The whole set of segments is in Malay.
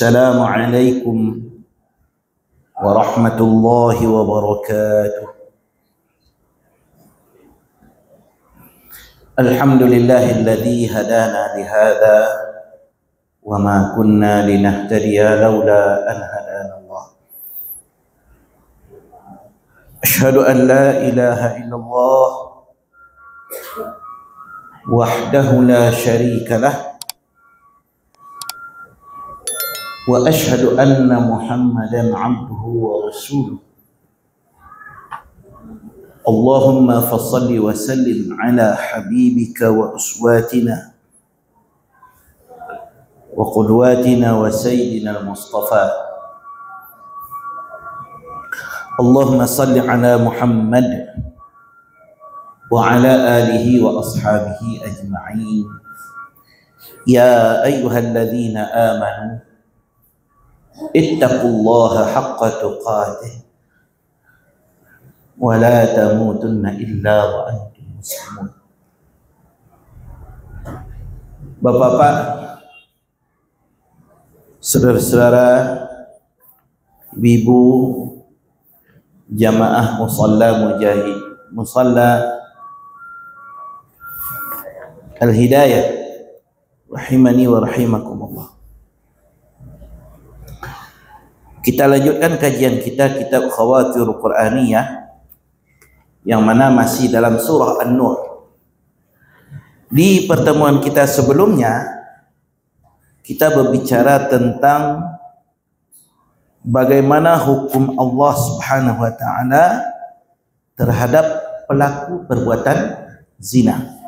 Assalamualaikum warahmatullahi wabarakatuh. Alhamdulillahilladzi hadana lihadza wa ma kunna linahtadiya laula an hadana Allah. Asyhadu an la ilaha illallah wahdahu la syarika lah wa asyhadu anna Muhammadan abduhu wa rasuluh. Allahumma fassalli wa sallim ala habibika wa uswatina wa qudwatina wa sayyidina al-Mustafa. Allahumma salli ala Muhammad wa ala alihi wa ashabihi ajma'in. Ya ayyuhalladzina amanu ittaqullaha haqqa tuqatih wa la tamutunna illa wa antum muslimun. Bapak-bapak, saudara-saudara, ibu, jamaah musalla mujahid, musalla al-hidayah, rahimani wa rahimakumullah. Kita lanjutkan kajian kita kitab Khawatirul Quraniyah yang mana masih dalam surah An-Nur. Di pertemuan kita sebelumnya kita berbicara tentang bagaimana hukum Allah Subhanahu wa taala terhadap pelaku perbuatan zina.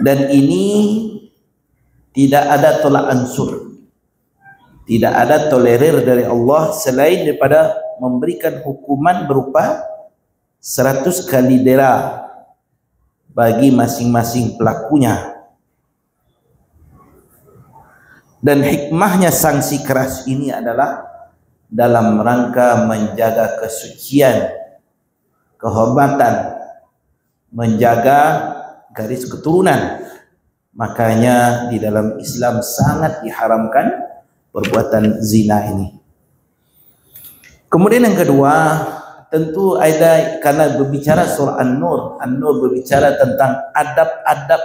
Dan ini tidak ada tolak ansur, tidak ada tolerir dari Allah selain daripada memberikan hukuman berupa 100 kali dera bagi masing-masing pelakunya. Dan hikmahnya sanksi keras ini adalah dalam rangka menjaga kesucian, kehormatan, menjaga garis keturunan. Makanya di dalam Islam sangat diharamkan perbuatan zina ini. Kemudian yang kedua, tentu ada, karena berbicara surah An-Nur, An-Nur berbicara tentang adab-adab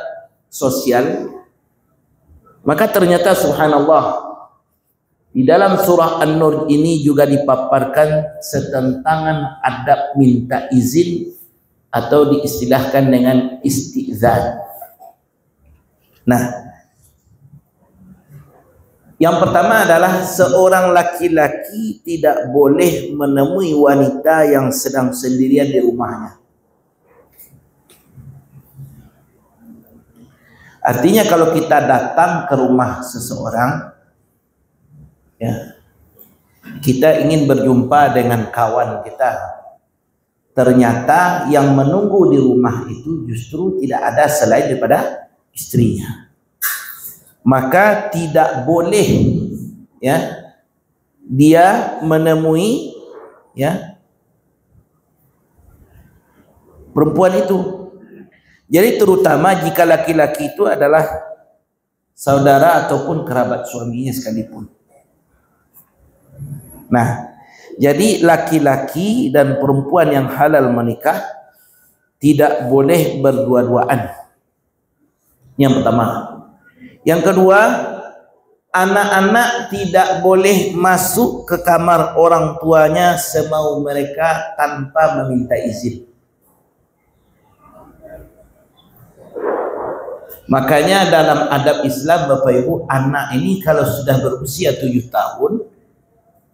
sosial, maka ternyata subhanallah di dalam surah An-Nur ini juga dipaparkan setentangan adab minta izin atau diistilahkan dengan istizan. Nah, yang pertama adalah seorang laki-laki tidak boleh menemui wanita yang sedang sendirian di rumahnya. Artinya kalau kita datang ke rumah seseorang, ya, kita ingin berjumpa dengan kawan kita, ternyata yang menunggu di rumah itu justru tidak ada selain daripada istrinya, maka tidak boleh, ya, dia menemui, ya, perempuan itu. Jadi terutama jika laki-laki itu adalah saudara ataupun kerabat suaminya sekalipun. Nah, jadi laki-laki dan perempuan yang halal menikah tidak boleh berdua-duaan. Yang pertama. Yang kedua, anak-anak tidak boleh masuk ke kamar orang tuanya semau mereka tanpa meminta izin. Makanya dalam adab Islam, Bapak Ibu, anak ini kalau sudah berusia 7 tahun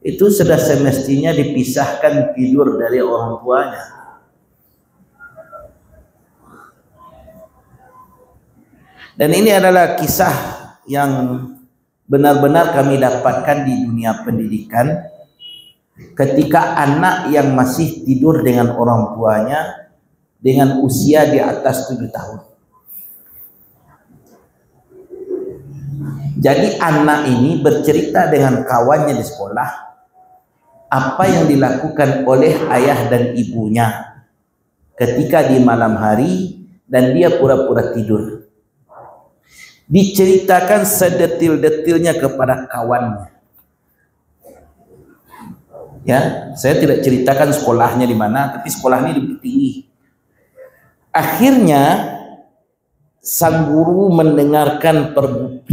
itu sudah semestinya dipisahkan tidur dari orang tuanya. Dan ini adalah kisah yang benar-benar kami dapatkan di dunia pendidikan, ketika anak yang masih tidur dengan orang tuanya dengan usia di atas 7 tahun. Jadi anak ini bercerita dengan kawannya di sekolah apa yang dilakukan oleh ayah dan ibunya ketika di malam hari dan dia pura-pura tidur. diceritakan sedetil-detilnya kepada kawannya. Ya, saya tidak ceritakan sekolahnya di mana, tapi sekolahnya lebih tinggi. Akhirnya sang guru mendengarkan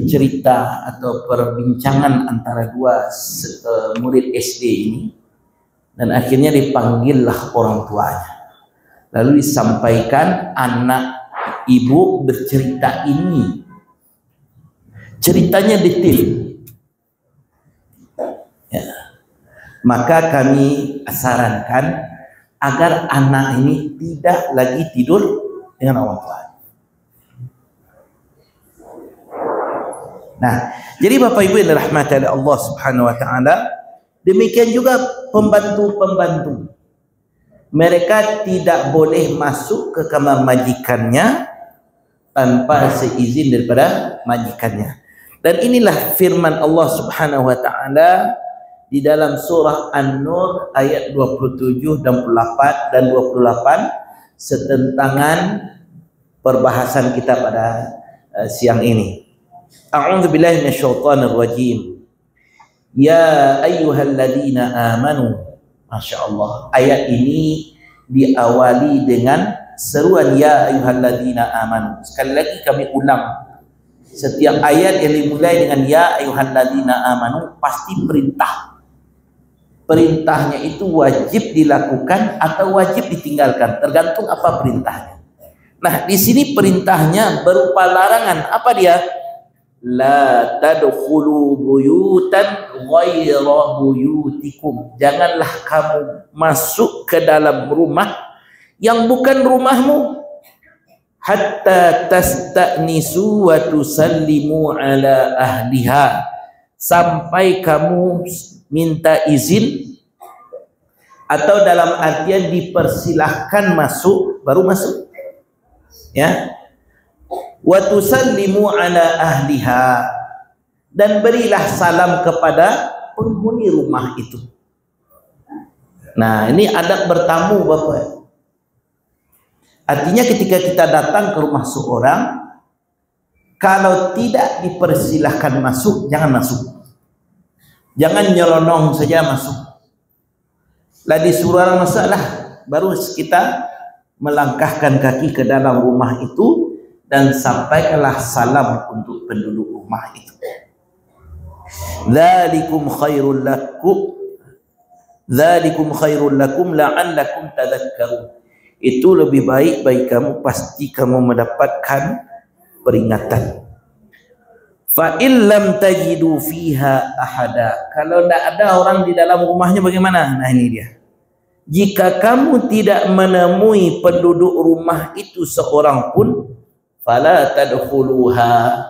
cerita atau perbincangan antara dua murid SD ini, dan akhirnya dipanggillah orang tuanya. Lalu disampaikan anak ibu bercerita ini. Ceritanya detail. Ya. Maka kami sarankan agar anak ini tidak lagi tidur dengan orang tua. Nah, jadi Bapak Ibu yang dirahmati oleh Allah Subhanahu wa taala, demikian juga pembantu-pembantu. Mereka tidak boleh masuk ke kamar majikannya tanpa seizin daripada majikannya. Dan inilah firman Allah Subhanahu wa taala di dalam surah An-Nur ayat 27 dan 28 setentangan perbahasan kita pada siang ini. A'udzu billahi minasyaitonir rajim. Ya ayyuhalladzina amanu. Masya Allah. Ayat ini diawali dengan seruan ya ayyuhalladzina amanu. Sekali lagi kami ulang. Setiap ayat yang dimulai dengan ya ayyuhalladzina amanu pasti perintah. Perintahnya itu wajib dilakukan atau wajib ditinggalkan, tergantung apa perintahnya. Nah, di sini perintahnya berupa larangan. Apa dia? La tadkhulu buyutan ghayra buyutikum. Janganlah kamu masuk ke dalam rumah yang bukan rumahmu. Hatta tasta'nisu wa tusallimu ala ahliha. Sampai kamu minta izin atau dalam artian dipersilahkan masuk, baru masuk. Ya. Wa tusallimu ala ahliha, dan berilah salam kepada penghuni rumah itu. Nah, ini adab bertamu Bapak. Artinya ketika kita datang ke rumah seorang, kalau tidak dipersilahkan masuk, jangan masuk. Jangan nyelonong saja masuk. Lah disuruh orang masalah, baru kita melangkahkan kaki ke dalam rumah itu dan sampaikanlah salam untuk penduduk rumah itu. Dzalikum khairul lakum. Dzalikum khairul lakum la'allakum tadhakkarun. Itu lebih baik bagi kamu, pasti kamu mendapatkan peringatan. Fa illam tajidu fiha ahada. Kalau tidak ada orang di dalam rumahnya bagaimana? Nah, ini dia. Jika kamu tidak menemui penduduk rumah itu seorang pun, fala tadkhuluha.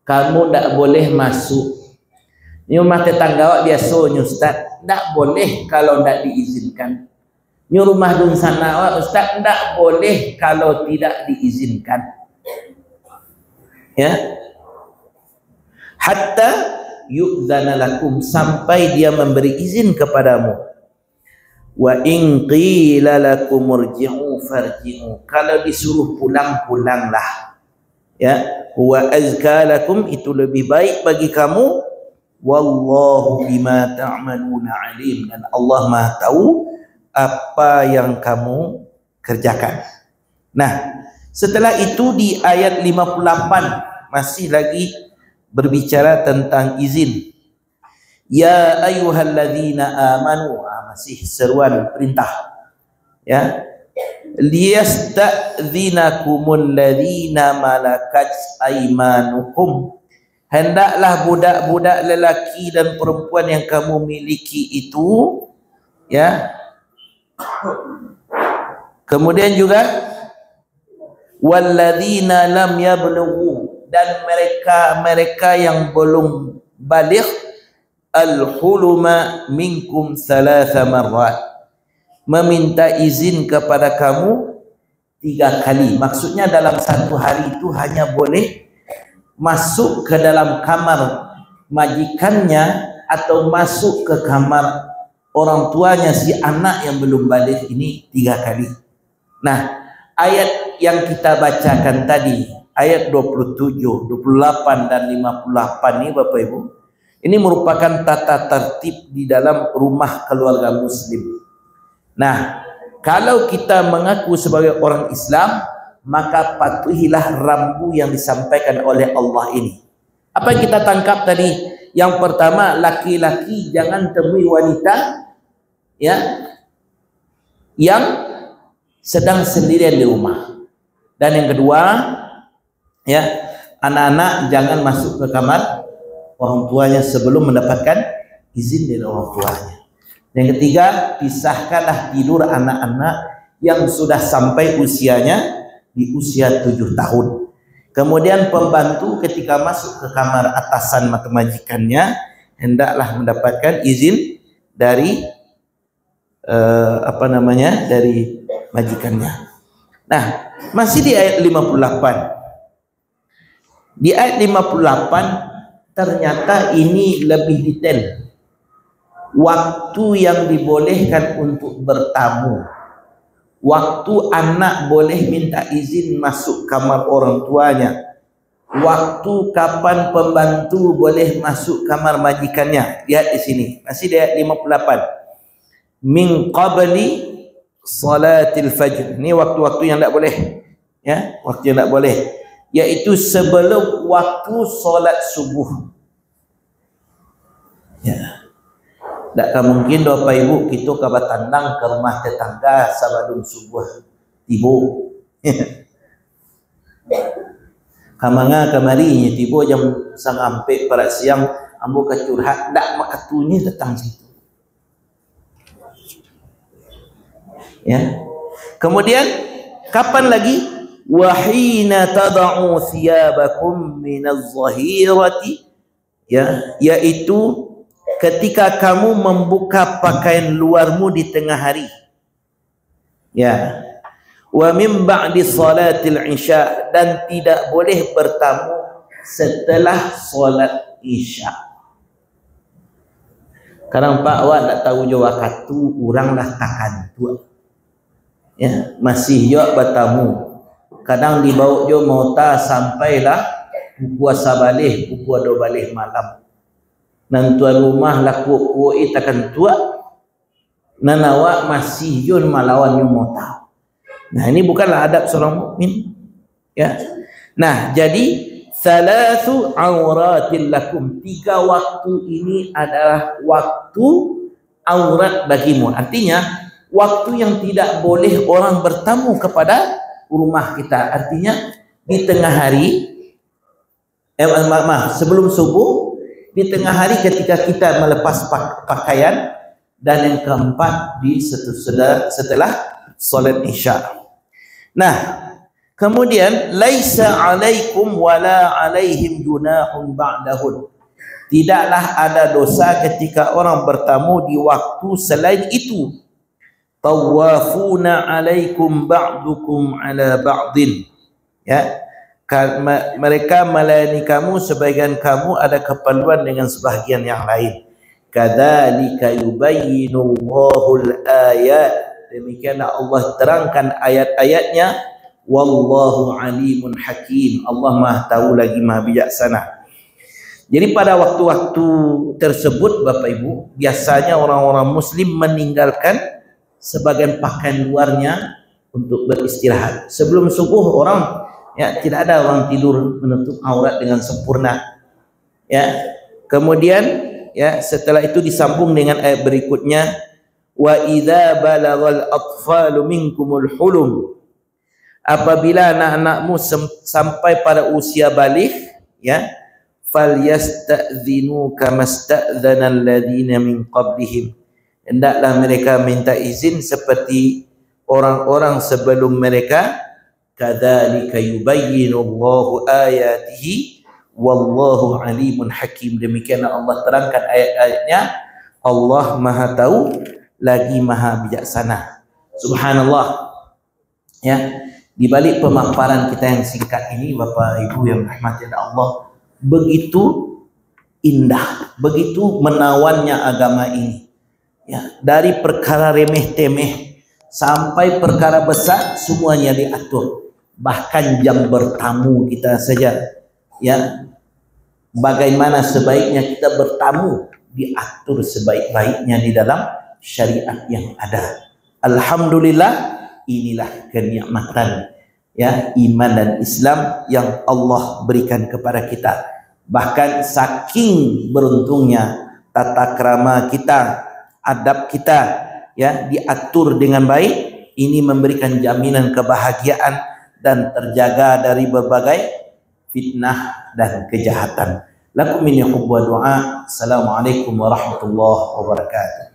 Kamu tidak boleh masuk. Ini rumah tetangga awak biasanya Ustaz, tidak boleh kalau tidak diizinkan. Ini rumah dun sana awak Ustaz, tidak boleh kalau tidak diizinkan. Ya. Hatta yu'dzana lakum, sampai dia memberi izin kepadamu. Wa in qila lakum irji'u farji'u. Kalau disuruh pulang, pulanglah. Ya, wa azka lakum, itu lebih baik bagi kamu. Wallahu bima ta'maluna alim, dan Allah Maha tahu apa yang kamu kerjakan. Nah, setelah itu di ayat 58 masih lagi berbicara tentang izin. Ya ayyuhalladzina amanu, masih seruan perintah. Ya. Liyasta'dzinakumul ladzina malakat aymanukum. Hendaklah budak-budak lelaki dan perempuan yang kamu miliki itu, ya. Kemudian juga walladzina lam yablughu, dan mereka yang belum baligh al-huluma minkum thalatha marrat, meminta izin kepada kamu 3 kali. Maksudnya dalam satu hari itu hanya boleh masuk ke dalam kamar majikannya atau masuk ke kamar orang tuanya si anak yang belum baligh ini 3 kali. Nah, ayat yang kita bacakan tadi, ayat 27, 28 dan 58 ini Bapak Ibu, ini merupakan tata tertib di dalam rumah keluarga muslim. Nah, kalau kita mengaku sebagai orang Islam, maka patuhilah rambu yang disampaikan oleh Allah ini. Apa yang kita tangkap tadi? Yang pertama, laki-laki jangan temui wanita ya yang sedang sendirian di rumah. Dan yang kedua, ya, anak-anak jangan masuk ke kamar orang tuanya sebelum mendapatkan izin dari orang tuanya. Yang ketiga, pisahkanlah tidur anak-anak yang sudah sampai usianya di usia 7 tahun. Kemudian pembantu ketika masuk ke kamar atasan atau majikannya hendaklah mendapatkan izin dari dari majikannya. Nah, masih di ayat 58. Di ayat 58 ternyata ini lebih detail. Waktu yang dibolehkan untuk bertamu, waktu anak boleh minta izin masuk kamar orang tuanya, waktu kapan pembantu boleh masuk kamar majikannya. Lihat di sini, masih di ayat 58. Min qabli salatil fajr. Ini waktu-waktu yang tidak boleh, ya, waktu yang tidak boleh, yaitu sebelum waktu solat subuh. Ya. Tak mungkin Bapak Ibu kita kabar tandang ke rumah tetangga sebelum subuh tiba. Kamanga kamari tiba jam sangampe pada siang ambo kecurhat dak makatunya datang situ. Ya. Kemudian kapan lagi? Wahina tad'u thiyabakum minaz zahirati, ya, yaitu ketika kamu membuka pakaian luarmu di tengah hari, ya, wa min ba'di salatil isya, dan tidak boleh bertamu setelah solat isya. Kadang Pak awak tak tahu Jawa katu orang dah takan tu, ya, masih yo bertamu. Kadang dibawa jo mota sampailah puasa balik, puasa do balik malam. Nan tuan rumah laku kuoi takkan tua, nan awak masih jun malawan yang mau tahu. Nah, ini bukanlah adab seorang mukmin, ya. Nah, jadi thalathu auratil lakum, 3 waktu ini adalah waktu aurat bagimu. Artinya waktu yang tidak boleh orang bertamu kepada rumah kita. Artinya di tengah hari, sebelum subuh, di tengah hari ketika kita melepas pakaian, dan yang keempat di setelah salat isya. Nah, kemudian laisa alaikum wala alaihim junahun ba'dahun. Tidaklah ada dosa ketika orang bertamu di waktu selain itu. Tawafuna alaikum ba'dukum ala ba'din, ya, mereka melayani kamu, sebagian kamu ada keperluan dengan sebahagian yang lain. Kadzalika yubayyinullahu al-ayat, demikianlah Allah terangkan ayat-ayatnya. Wallahu alimun hakim, Allah Maha tahu lagi Maha bijaksana. Jadi pada waktu-waktu tersebut Bapak Ibu, biasanya orang-orang muslim meninggalkan sebagian pakaian luarnya untuk beristirahat. Sebelum subuh orang, ya, tidak ada orang tidur menutup aurat dengan sempurna, ya. Kemudian, ya, setelah itu disambung dengan ayat berikutnya, wa idza balagal atfalu minkumul hulum, apabila anak-anakmu sampai pada usia baligh, ya, falyasta'dzinu kamasta'dzana alladziina min qablihim, hendaklah mereka minta izin seperti orang-orang sebelum mereka. Kadzalika yubayyinullahu ayatihi wallahu alimun hakim, demikianlah Allah terangkan ayat-ayatnya. Allah Maha tahu lagi Maha bijaksana. Subhanallah, ya. Di balik pemaparan kita yang singkat ini Bapak Ibu yang dirahmati Allah, begitu indah, begitu menawannya agama ini, ya. Dari perkara remeh temeh sampai perkara besar semuanya diatur. bahkan jam bertamu kita saja, ya, bagaimana sebaiknya kita bertamu diatur sebaik-baiknya di dalam syariat yang ada. Alhamdulillah, inilah kenikmatan, ya, iman dan Islam yang Allah berikan kepada kita. Bahkan saking beruntungnya tata krama kita, adab kita, ya, diatur dengan baik. Ini memberikan jaminan kebahagiaan dan terjaga dari berbagai fitnah dan kejahatan. Lakum minni hubbu wa du'a. Assalamualaikum warahmatullahi wabarakatuh.